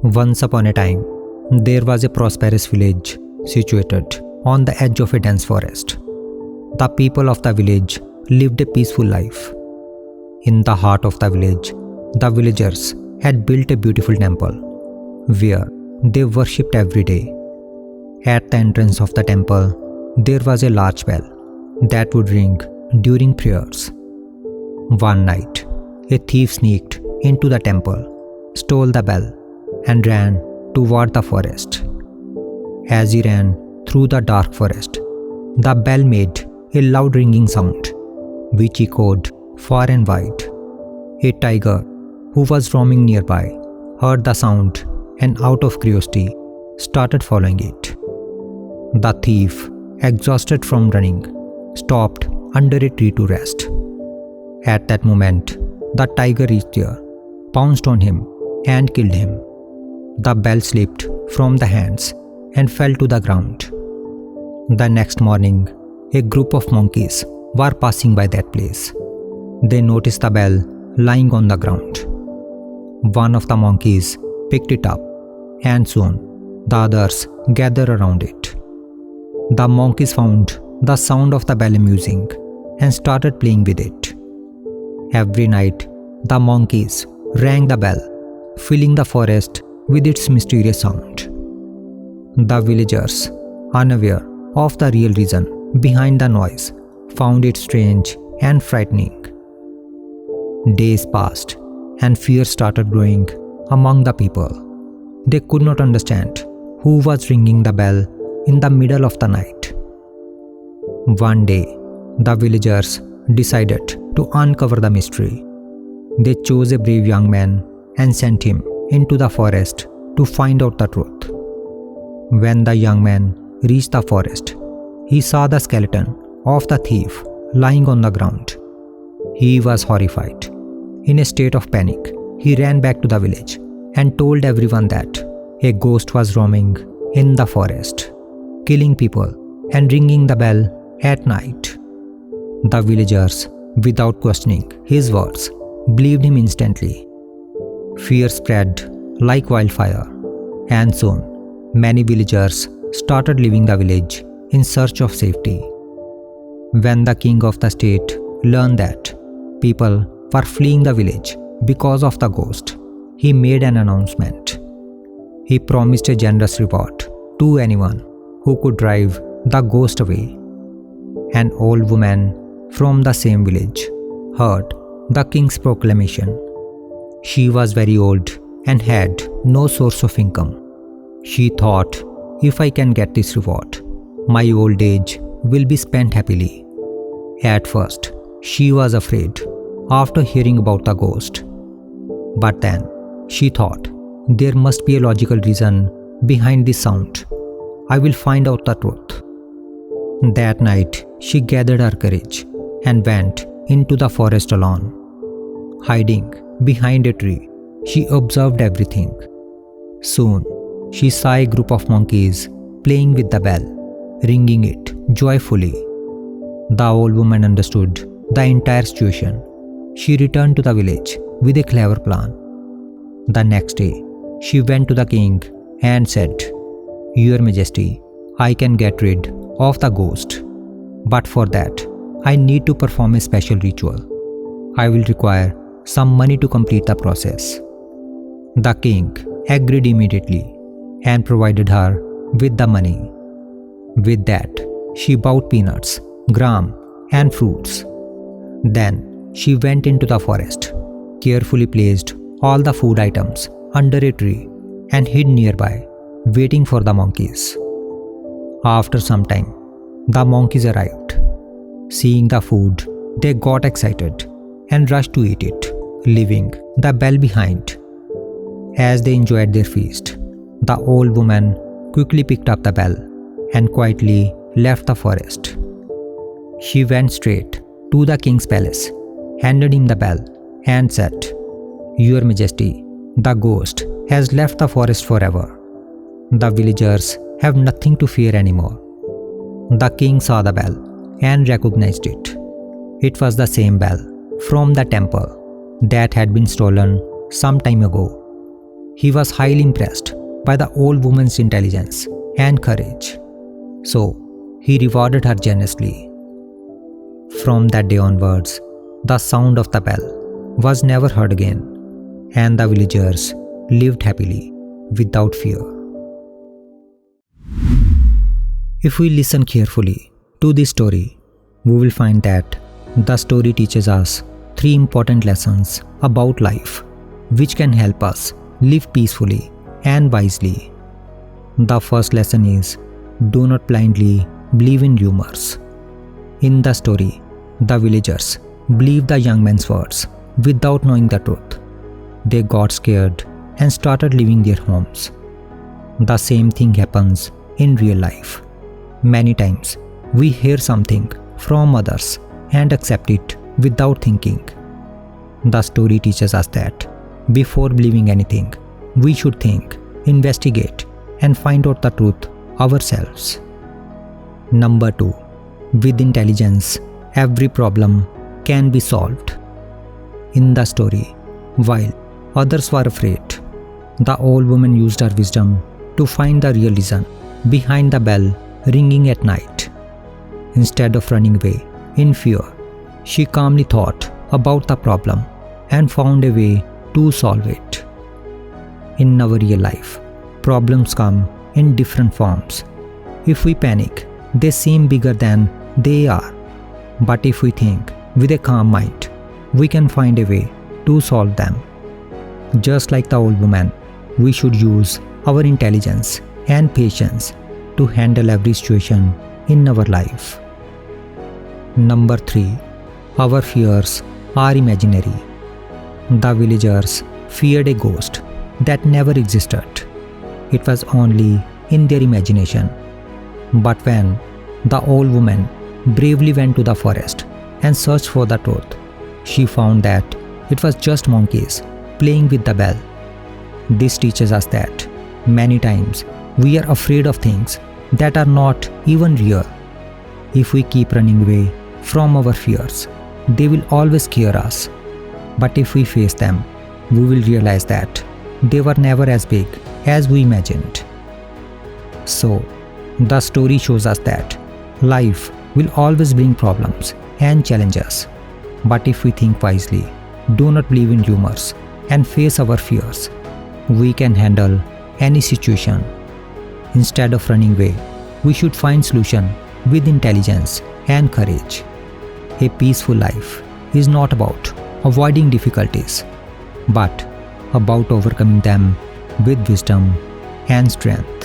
Once upon a time, there was a prosperous village situated on the edge of a dense forest. The people of the village lived a peaceful life. In the heart of the village, the villagers had built a beautiful temple where they worshipped every day. At the entrance of the temple, there was a large bell that would ring during prayers. One night, a thief sneaked into the temple, stole the bell, and ran toward the forest. As he ran through the dark forest, the bell made a loud ringing sound, which echoed far and wide. A tiger who was roaming nearby heard the sound and, out of curiosity, started following it. The thief, exhausted from running, stopped under a tree to rest. At that moment, the tiger reached there, pounced on him, and killed him. The bell slipped from the hands and fell to the ground. The next morning, a group of monkeys were passing by that place. They noticed the bell lying on the ground. One of the monkeys picked it up, and soon the others gathered around it. The monkeys found the sound of the bell amusing and started playing with it. Every night, the monkeys rang the bell, filling the forest with its mysterious sound. The villagers, unaware of the real reason behind the noise, found it strange and frightening. Days passed, and fear started growing among the people. They could not understand who was ringing the bell in the middle of the night. One day, the villagers decided to uncover the mystery. They chose a brave young man and sent him into the forest to find out the truth. When the young man reached the forest, he saw the skeleton of the thief lying on the ground. He was horrified. In a state of panic, he ran back to the village and told everyone that a ghost was roaming in the forest, killing people and ringing the bell at night. The villagers, without questioning his words, believed him instantly. Fear spread like wildfire, and soon many villagers started leaving the village in search of safety. When the king of the state learned that people were fleeing the village because of the ghost, he made an announcement. He promised a generous reward to anyone who could drive the ghost away. An old woman from the same village heard the king's proclamation. She was very old and had no source of income. She thought, if I can get this reward, my old age will be spent happily. At first, she was afraid after hearing about the ghost. But then, she thought, there must be a logical reason behind this sound. I will find out the truth. That night, she gathered her courage and went into the forest alone. Hiding behind a tree, she observed everything. Soon, she saw a group of monkeys playing with the bell, ringing it joyfully. The old woman understood the entire situation. She returned to the village with a clever plan. The next day, she went to the king and said, "Your Majesty, I can get rid of the ghost. But for that, I need to perform a special ritual. I will require some money to complete the process." The king agreed immediately and provided her with the money. With that, she bought peanuts, gram, and fruits. Then she went into the forest, carefully placed all the food items under a tree, and hid nearby, waiting for the monkeys. After some time, the monkeys arrived. Seeing the food, they got excited and rushed to eat it, leaving the bell behind. As they enjoyed their feast, the old woman quickly picked up the bell and quietly left the forest. She went straight to the king's palace, handed him the bell, and said, "Your Majesty, the ghost has left the forest forever. The villagers have nothing to fear anymore." The king saw the bell and recognized it. It was the same bell from the temple that had been stolen some time ago. He was highly impressed by the old woman's intelligence and courage, so he rewarded her generously. From that day onwards, the sound of the bell was never heard again, and the villagers lived happily without fear. If we listen carefully to this story, we will find that the story teaches us 3 important lessons about life, which can help us live peacefully and wisely. The first lesson is, do not blindly believe in rumors. In the story, the villagers believed the young man's words without knowing the truth. They got scared and started leaving their homes. The same thing happens in real life. Many times, we hear something from others and accept it without thinking. The story teaches us that before believing anything, we should think, investigate, and find out the truth ourselves. Number 2. With intelligence, every problem can be solved. In the story, while others were afraid, the old woman used her wisdom to find the real reason behind the bell ringing at night. Instead of running away in fear, she calmly thought about the problem and found a way to solve it. In our real life, problems come in different forms. If we panic, they seem bigger than they are. But if we think with a calm mind, we can find a way to solve them. Just like the old woman, we should use our intelligence and patience to handle every situation in our life. Number 3. Our fears are imaginary. The villagers feared a ghost that never existed. It was only in their imagination. But when the old woman bravely went to the forest and searched for the truth, she found that it was just monkeys playing with the bell. This teaches us that many times we are afraid of things that are not even real. If we keep running away from our fears, they will always scare us. But if we face them, we will realize that they were never as big as we imagined. So, the story shows us that life will always bring problems and challenges. But if we think wisely, do not believe in rumors, and face our fears, we can handle any situation. Instead of running away, we should find solution with intelligence and courage. A peaceful life is not about avoiding difficulties, but about overcoming them with wisdom and strength.